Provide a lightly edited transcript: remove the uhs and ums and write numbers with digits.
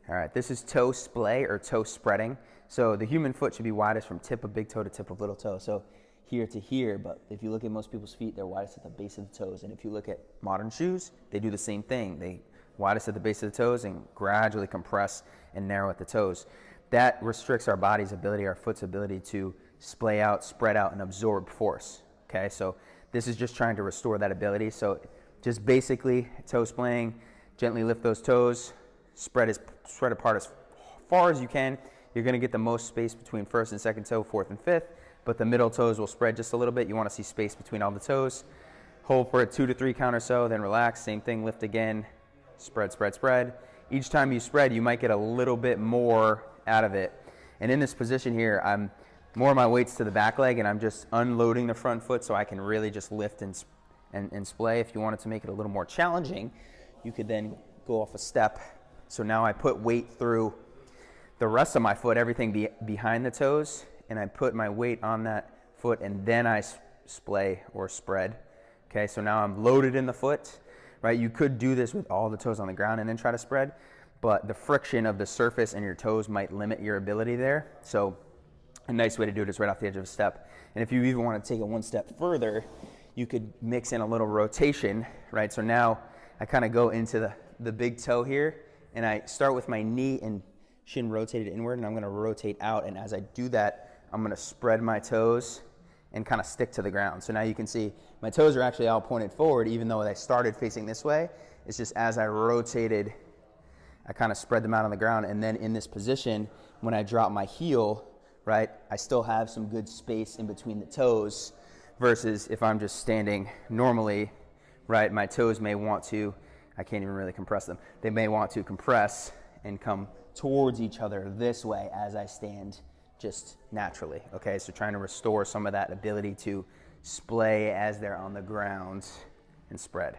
All right, this is toe splay or toe spreading. So the human foot should be widest from tip of big toe to tip of little toe. So here to here, but if you look at most people's feet, they're widest at the base of the toes. And if you look at modern shoes, they do the same thing. They widest at the base of the toes and gradually compress and narrow at the toes. That restricts our body's ability, our foot's ability to splay out, spread out, and absorb force. Okay, so this is just trying to restore that ability. So just basically toe splaying, gently lift those toes, spread apart as far as you can. You're going to get the most space between first and second toe, fourth and fifth, but the middle toes will spread just a little bit. You want to see space between all the toes. Hold for a 2 to 3 count or so, then relax. Same thing, lift again, spread, spread, spread. Each time you spread, you might get a little bit more out of it. And in this position here, I'm more of my weight's to the back leg, and I'm just unloading the front foot so I can really just lift and splay. If you wanted to make it a little more challenging, you could then go off a step. So now I put weight through the rest of my foot, everything behind the toes, and I put my weight on that foot, and then I splay or spread. Okay, so now I'm loaded in the foot, right? You could do this with all the toes on the ground and then try to spread, but the friction of the surface and your toes might limit your ability there. So a nice way to do it is right off the edge of a step. And if you even want to take it one step further, you could mix in a little rotation, right? So now I kind of go into the big toe here, and I start with my knee and shin rotated inward, and I'm going to rotate out. And as I do that, I'm going to spread my toes and kind of stick to the ground. So now you can see my toes are actually all pointed forward, even though they started facing this way. It's just as I rotated, I kind of spread them out on the ground. And then in this position, when I drop my heel, right, I still have some good space in between the toes, versus if I'm just standing normally, right, my toes may want to, I can't even really compress them. They may want to compress and come towards each other this way as I stand just naturally. Okay, so trying to restore some of that ability to splay as they're on the ground and spread.